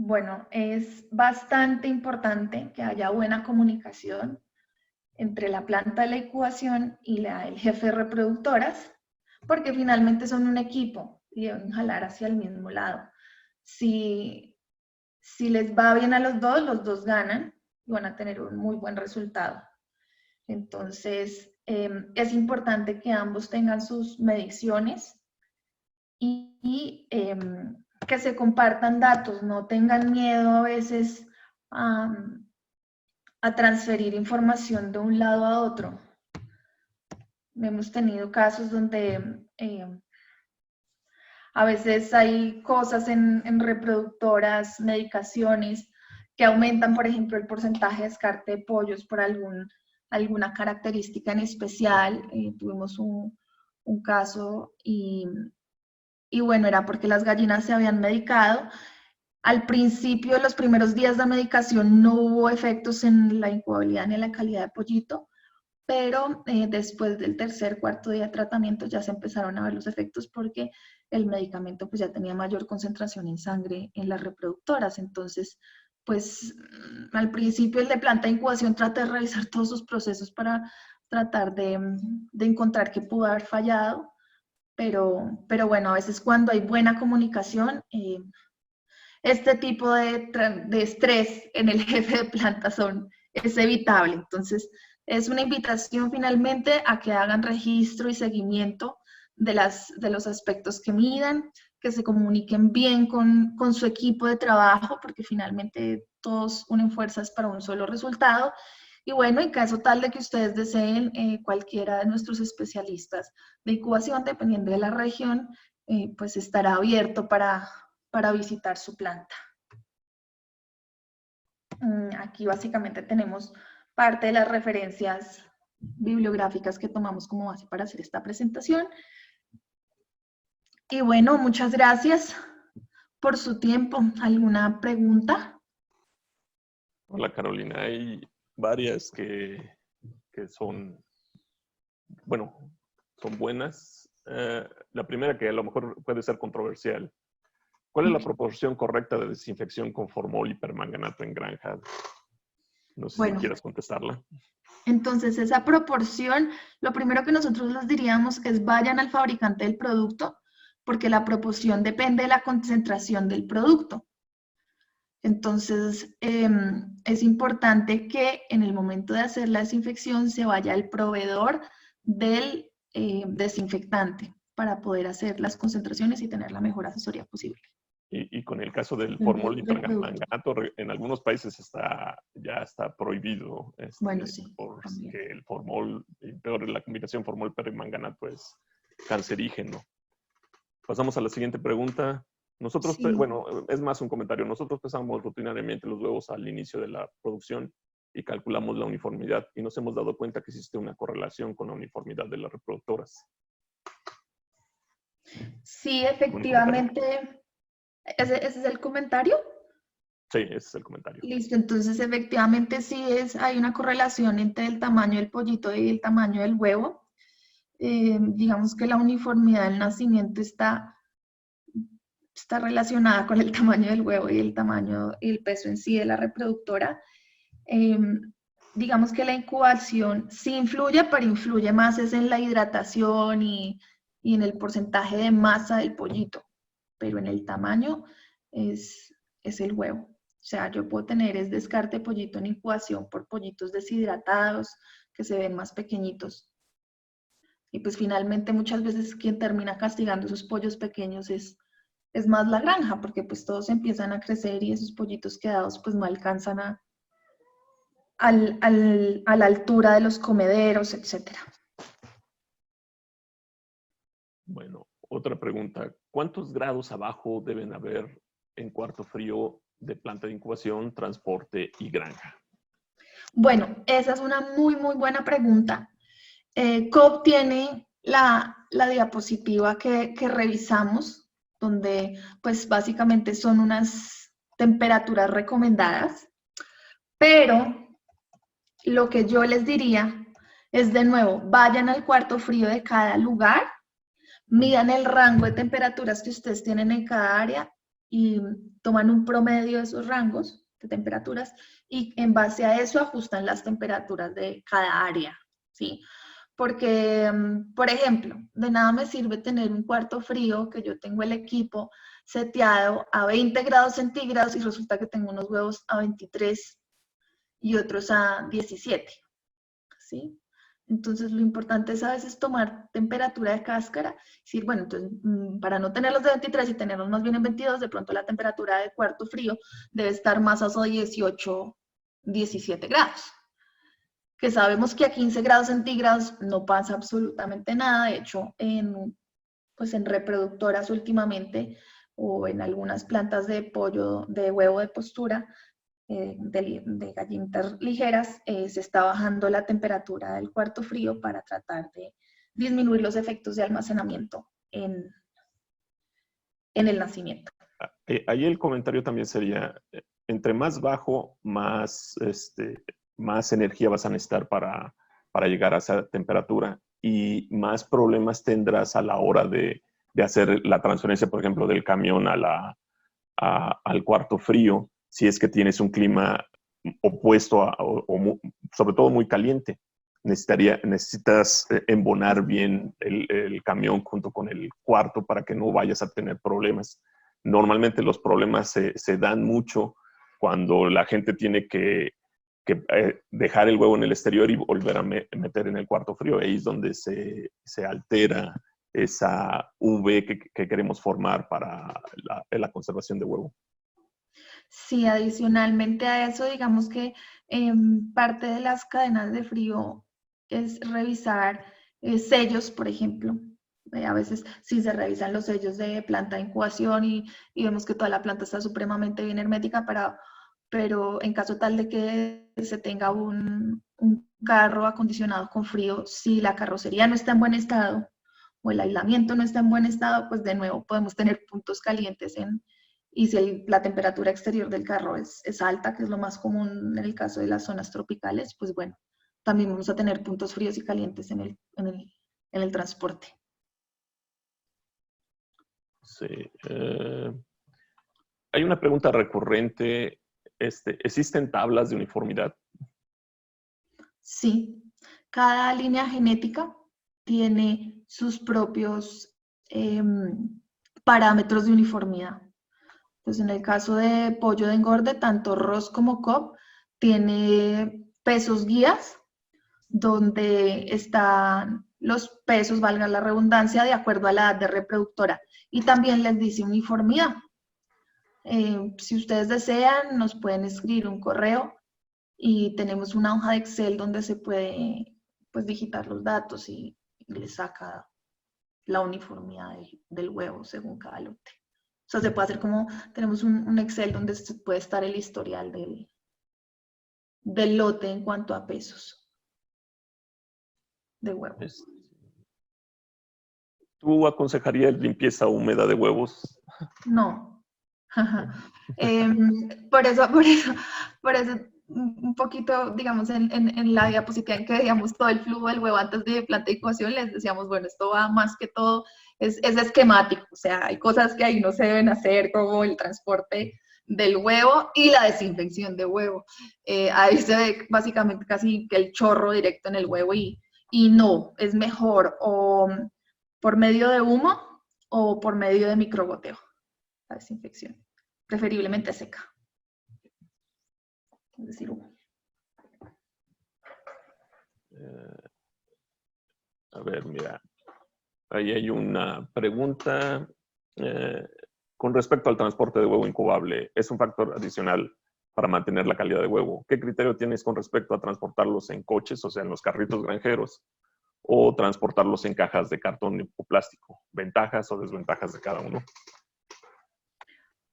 Bueno, es bastante importante que haya buena comunicación entre la planta de la incubación y el jefe de reproductoras, porque finalmente son un equipo y deben jalar hacia el mismo lado. Si les va bien a los dos ganan y van a tener un muy buen resultado. Entonces, es importante que ambos tengan sus mediciones y que se compartan datos, no tengan miedo a veces a transferir información de un lado a otro. Hemos tenido casos donde a veces hay cosas en reproductoras, medicaciones, que aumentan, por ejemplo, el porcentaje de descarte de pollos por alguna característica en especial. Tuvimos un caso y bueno, era porque las gallinas se habían medicado. Al principio, los primeros días de medicación, no hubo efectos en la incubabilidad ni en la calidad de pollito, pero después del tercer, cuarto día de tratamiento ya se empezaron a ver los efectos porque el medicamento pues ya tenía mayor concentración en sangre en las reproductoras. Entonces, pues al principio el de planta de incubación trata de revisar todos sus procesos para tratar de encontrar qué pudo haber fallado, pero bueno, a veces cuando hay buena comunicación, este tipo de estrés en el jefe de planta es evitable. Entonces, es una invitación finalmente a que hagan registro y seguimiento de los aspectos que midan, que se comuniquen bien con su equipo de trabajo, porque finalmente todos unen fuerzas para un solo resultado. Y bueno, en caso tal de que ustedes deseen, cualquiera de nuestros especialistas de incubación, dependiendo de la región, pues estará abierto para visitar su planta. Aquí básicamente tenemos parte de las referencias bibliográficas que tomamos como base para hacer esta presentación. Y bueno, muchas gracias por su tiempo. ¿Alguna pregunta? Hola Carolina, hay varias que son, bueno, son buenas. La primera que a lo mejor puede ser controversial. ¿Cuál es la proporción correcta de desinfección con formol y permanganato en granja? No sé si quieras contestarla. Entonces, esa proporción, lo primero que nosotros les diríamos es vayan al fabricante del producto, porque la proporción depende de la concentración del producto. Entonces, es importante que en el momento de hacer la desinfección se vaya al proveedor del desinfectante para poder hacer las concentraciones y tener la mejor asesoría posible. Y con el caso del El formol y reproductor. permanganato, en algunos países ya está prohibido, Bueno, sí, porque también. el formol, y peor, la combinación formol-permanganato es cancerígeno. Pasamos a la siguiente pregunta. Nosotros, Sí. bueno, es más un comentario. Nosotros pesamos rutinariamente los huevos al inicio de la producción y calculamos la uniformidad y nos hemos dado cuenta que existe una correlación con la uniformidad de las reproductoras. Sí, ¿Algún comentario? efectivamente. ¿Ese es el comentario? Sí, ese es el comentario. Listo, entonces efectivamente sí hay una correlación entre el tamaño del pollito y el tamaño del huevo. Digamos que la uniformidad del nacimiento está relacionada con el tamaño del huevo y el tamaño y el peso en sí de la reproductora. Digamos que la incubación sí influye, pero influye más es en la hidratación y en el porcentaje de masa del pollito, pero en el tamaño es el huevo. O sea, yo puedo tener descarte de pollito en incubación por pollitos deshidratados que se ven más pequeñitos. Y pues finalmente muchas veces quien termina castigando esos pollos pequeños es más la granja, porque pues todos empiezan a crecer y esos pollitos quedados pues no alcanzan a la altura de los comederos, etc. Bueno, otra pregunta. ¿Cuántos grados abajo deben haber en cuarto frío de planta de incubación, transporte y granja? Bueno, esa es una muy, muy buena pregunta. Cobb tiene la diapositiva que revisamos, donde pues básicamente son unas temperaturas recomendadas, pero lo que yo les diría es, de nuevo, vayan al cuarto frío de cada lugar, midan el rango de temperaturas que ustedes tienen en cada área y toman un promedio de esos rangos de temperaturas y en base a eso ajustan las temperaturas de cada área, ¿sí? Porque, por ejemplo, de nada me sirve tener un cuarto frío que yo tengo el equipo seteado a 20 grados centígrados y resulta que tengo unos huevos a 23 y otros a 17, ¿sí? Entonces, lo importante es a veces tomar temperatura de cáscara, decir, bueno, entonces, para no tenerlos de 23 y tenerlos más bien en 22, de pronto la temperatura de cuarto frío debe estar más a 18, 17 grados. Que sabemos que a 15 grados centígrados no pasa absolutamente nada. De hecho, pues en reproductoras últimamente o en algunas plantas de pollo, de huevo de postura, de gallinas ligeras, se está bajando la temperatura del cuarto frío para tratar de disminuir los efectos de almacenamiento en el nacimiento. Ahí el comentario también sería, entre más bajo, más energía vas a necesitar para llegar a esa temperatura y más problemas tendrás a la hora de hacer la transferencia, por ejemplo, del camión al cuarto frío, si es que tienes un clima opuesto sobre todo muy caliente. Necesitas embonar bien el camión junto con el cuarto para que no vayas a tener problemas. Normalmente los problemas se dan mucho cuando la gente tiene que dejar el huevo en el exterior y volver a meter en el cuarto frío. Ahí es donde se altera esa V que queremos formar para la conservación de huevo. Sí, adicionalmente a eso, digamos que parte de las cadenas de frío es revisar sellos, por ejemplo. A veces sí se revisan los sellos de planta de incubación y vemos que toda la planta está supremamente bien hermética, pero en caso tal de que se tenga un carro acondicionado con frío, si la carrocería no está en buen estado o el aislamiento no está en buen estado, pues de nuevo podemos tener puntos calientes y si la temperatura exterior del carro es alta, que es lo más común en el caso de las zonas tropicales, pues bueno, también vamos a tener puntos fríos y calientes en el transporte. Sí. Hay una pregunta recurrente. ¿Existen tablas de uniformidad? Sí. Cada línea genética tiene sus propios parámetros de uniformidad. Pues en el caso de pollo de engorde, tanto Ross como Cobb tiene pesos guías, donde están los pesos, valga la redundancia, de acuerdo a la edad de reproductora. Y también les dice uniformidad. Si ustedes desean, nos pueden escribir un correo y tenemos una hoja de Excel donde se puede pues, digitar los datos y les saca la uniformidad del huevo según cada lote. O sea, se puede hacer como, tenemos un Excel donde puede estar el historial del lote en cuanto a pesos de huevos. ¿Tú aconsejarías limpieza húmeda de huevos? No. Por eso, un poquito, digamos, en la diapositiva en que veíamos todo el flujo del huevo antes de planta de incubación, les decíamos, bueno, esto va más que todo, es esquemático, o sea, hay cosas que ahí no se deben hacer, como el transporte del huevo y la desinfección de huevo. Ahí se ve básicamente casi que el chorro directo en el huevo y no, es mejor o por medio de humo o por medio de microgoteo, la desinfección, preferiblemente seca. Es decir, humo. A ver, mira, ahí hay una pregunta con respecto al transporte de huevo incubable. ¿Es un factor adicional para mantener la calidad de huevo? ¿Qué criterio tienes con respecto a transportarlos en coches, o sea, en los carritos granjeros, o transportarlos en cajas de cartón o plástico? ¿Ventajas o desventajas de cada uno?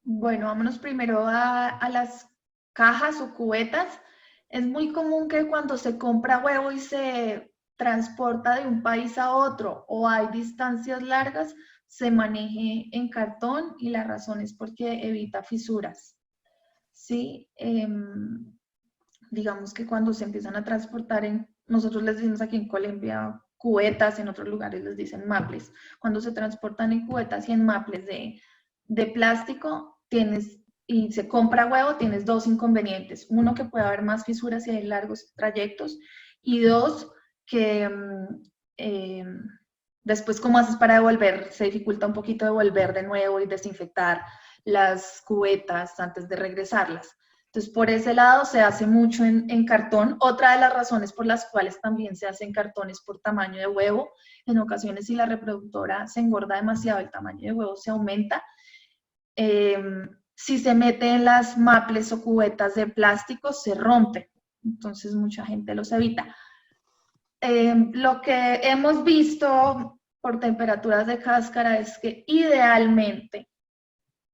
Bueno, vámonos primero a las cajas o cubetas. Es muy común que cuando se compra huevo y se transporta de un país a otro o hay distancias largas, se maneje en cartón y la razón es porque evita fisuras. Sí, digamos que cuando se empiezan a transportar, nosotros les decimos aquí en Colombia cubetas, en otros lugares les dicen maples. Cuando se transportan en cubetas y en maples de plástico, y se compra huevo, tienes dos inconvenientes. Uno, que puede haber más fisuras y hay largos trayectos. Y dos, que después, ¿cómo haces para devolver? Se dificulta un poquito devolver de nuevo y desinfectar las cubetas antes de regresarlas. Entonces, por ese lado se hace mucho en cartón. Otra de las razones por las cuales también se hace en cartón es por tamaño de huevo. En ocasiones, si la reproductora se engorda demasiado, el tamaño de huevo se aumenta. Si se mete en las maples o cubetas de plástico, se rompe. Entonces, mucha gente los evita. Lo que hemos visto por temperaturas de cáscara es que idealmente,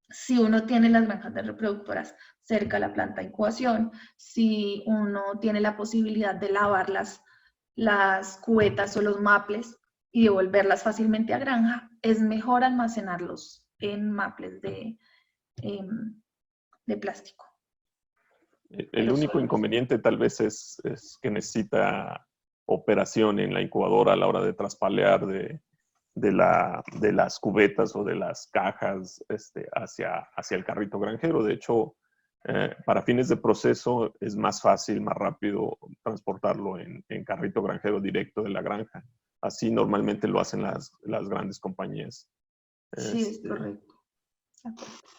si uno tiene las granjas de reproductoras cerca de la planta de incubación, si uno tiene la posibilidad de lavar las cubetas o los maples y devolverlas fácilmente a granja, es mejor almacenarlos en maples de plástico. El único inconveniente tal vez es que necesita operación en la incubadora a la hora de traspalear de las cubetas o de las cajas hacia el carrito granjero. De hecho, para fines de proceso es más fácil, más rápido transportarlo en carrito granjero directo de la granja. Así normalmente lo hacen las grandes compañías. Sí, es correcto.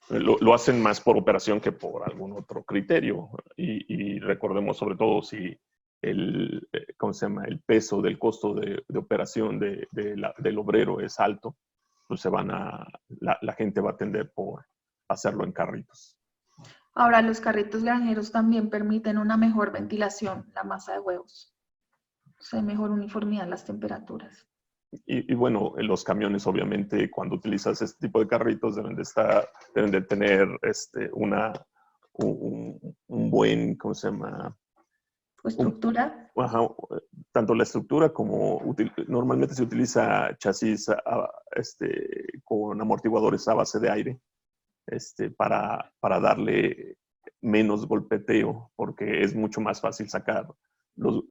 Lo hacen más por operación que por algún otro criterio. Y recordemos sobre todo si ¿cómo se llama? El peso del costo de operación del obrero es alto, pues la gente va a tender por hacerlo en carritos. Ahora, los carritos granjeros también permiten una mejor ventilación, la masa de huevos. O sea, mejor uniformidad en las temperaturas. Y bueno, los camiones obviamente cuando utilizas este tipo de carritos deben de tener un buen, ¿cómo se llama? ¿Estructura? Tanto la estructura como normalmente se utiliza chasis con amortiguadores a base de aire para darle menos golpeteo, porque es mucho más fácil sacar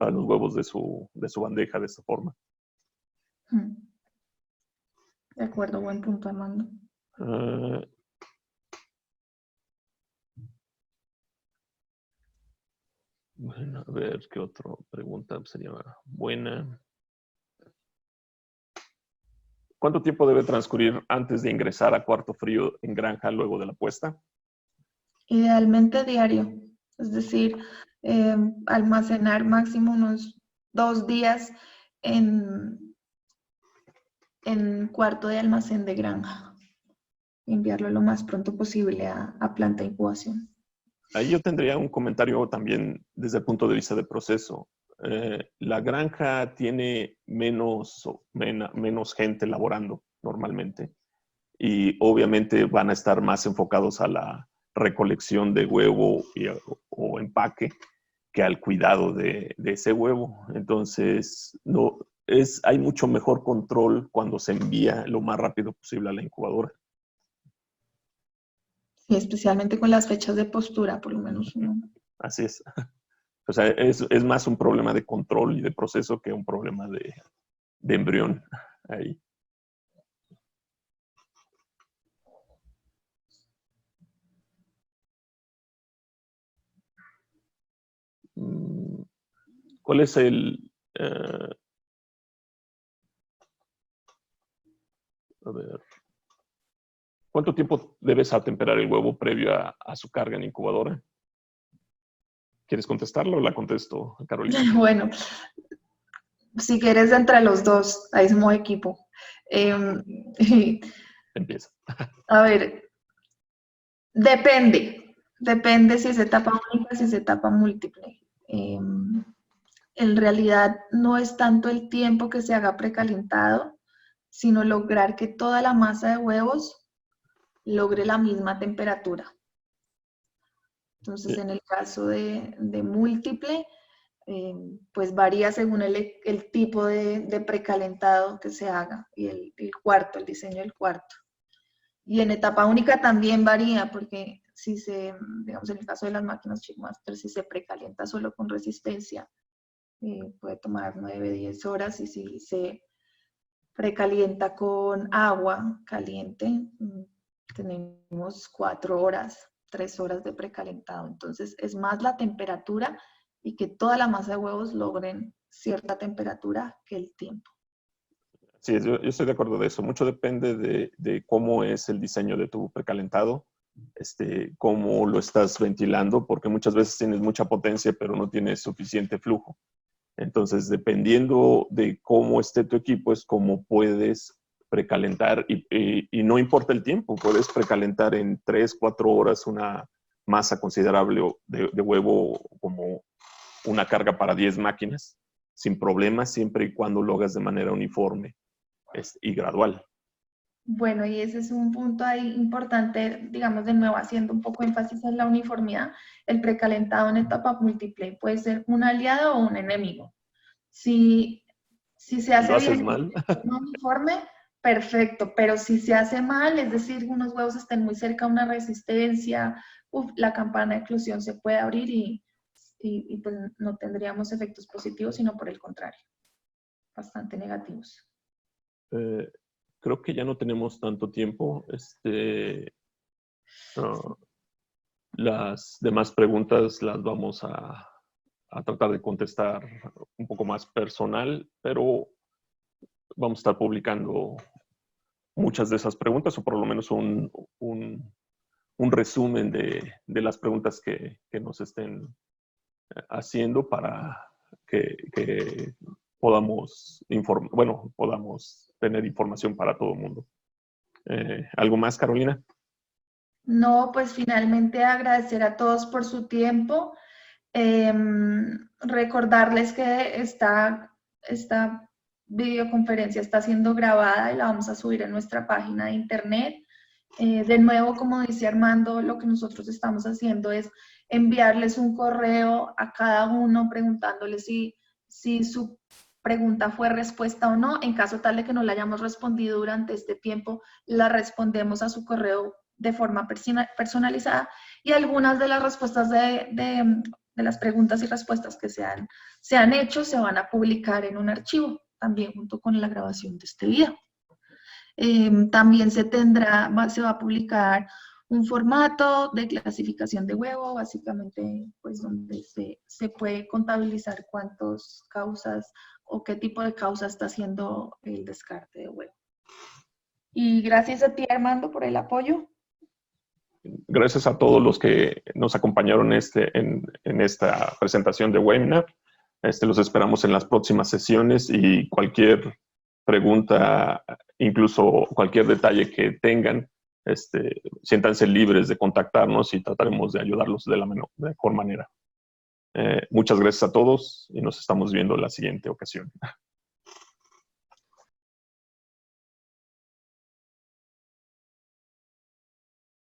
a los huevos de su bandeja de esta forma. De acuerdo, buen punto, Armando. Bueno, a ver, ¿qué otra pregunta sería buena? ¿Cuánto tiempo debe transcurrir antes de ingresar a cuarto frío en granja luego de la puesta? Idealmente diario, es decir, almacenar máximo unos 2 días en cuarto de almacén de granja. enviarlo lo más pronto posible a planta de incubación. Ahí yo tendría un comentario también desde el punto de vista de proceso. La granja tiene menos gente laborando normalmente y obviamente van a estar más enfocados a la recolección de huevo o empaque que al cuidado de ese huevo. Entonces, hay mucho mejor control cuando se envía lo más rápido posible a la incubadora. Sí, especialmente con las fechas de postura, por lo menos uno. Así es. O sea, es más un problema de control y de proceso que un problema de embrión ahí. ¿Cuál es a ver, ¿cuánto tiempo debes atemperar el huevo previo a su carga en incubadora? ¿Quieres contestarlo o la contesto, Carolina? Bueno, si quieres entre los dos, ahí somos equipo. Empieza. A ver, depende si es etapa única, si es etapa múltiple. En realidad no es tanto el tiempo que se haga precalentado, sino lograr que toda la masa de huevos logre la misma temperatura. Entonces, en el caso de múltiple, pues varía según el tipo de precalentado que se haga y el diseño del cuarto. Y en etapa única también varía, porque si digamos en el caso de las máquinas Chickmaster, si se precalienta solo con resistencia, puede tomar 9, 10 horas, y si se precalienta con agua caliente, tenemos 4 horas, 3 horas de precalentado. Entonces es más la temperatura y que toda la masa de huevos logren cierta temperatura que el tiempo. Sí, yo estoy de acuerdo de eso. Mucho depende de cómo es el diseño de tu precalentado, cómo lo estás ventilando, porque muchas veces tienes mucha potencia, pero no tienes suficiente flujo. Entonces, dependiendo de cómo esté tu equipo, es cómo puedes precalentar y no importa el tiempo, puedes precalentar en 3, 4 horas una masa considerable de huevo como una carga para 10 máquinas, sin problemas, siempre y cuando lo hagas de manera uniforme y gradual. Bueno, y ese es un punto ahí importante, digamos, de nuevo, haciendo un poco énfasis en la uniformidad. El precalentado en etapa múltiple puede ser un aliado o un enemigo. Si se hace bien mal, no uniforme, perfecto, pero si se hace mal, es decir, unos huevos estén muy cerca de una resistencia, la campana de eclosión se puede abrir y pues no tendríamos efectos positivos, sino por el contrario, bastante negativos. Creo que ya no tenemos tanto tiempo. Las demás preguntas las vamos a tratar de contestar un poco más personal, pero vamos a estar publicando muchas de esas preguntas, o por lo menos un resumen de las preguntas que nos estén haciendo para que podamos tener información para todo el mundo. ¿Algo más, Carolina? No, pues finalmente agradecer a todos por su tiempo. Recordarles que esta videoconferencia está siendo grabada y la vamos a subir en nuestra página de internet. De nuevo, como dice Armando, lo que nosotros estamos haciendo es enviarles un correo a cada uno preguntándoles si su pregunta fue respuesta o no. En caso tal de que no la hayamos respondido durante este tiempo, la respondemos a su correo de forma personalizada, y algunas de las respuestas de las preguntas y respuestas que se han hecho se van a publicar en un archivo, también junto con la grabación de este video. También se va a publicar un formato de clasificación de huevo, básicamente pues donde se puede contabilizar cuántas causas o qué tipo de causa está haciendo el descarte de huevo. Y gracias a ti, Armando, por el apoyo. Gracias a todos los que nos acompañaron en esta presentación de webinar. Los esperamos en las próximas sesiones, y cualquier pregunta, incluso cualquier detalle que tengan, siéntanse libres de contactarnos y trataremos de ayudarlos de la mejor manera. Muchas gracias a todos y nos estamos viendo la siguiente ocasión.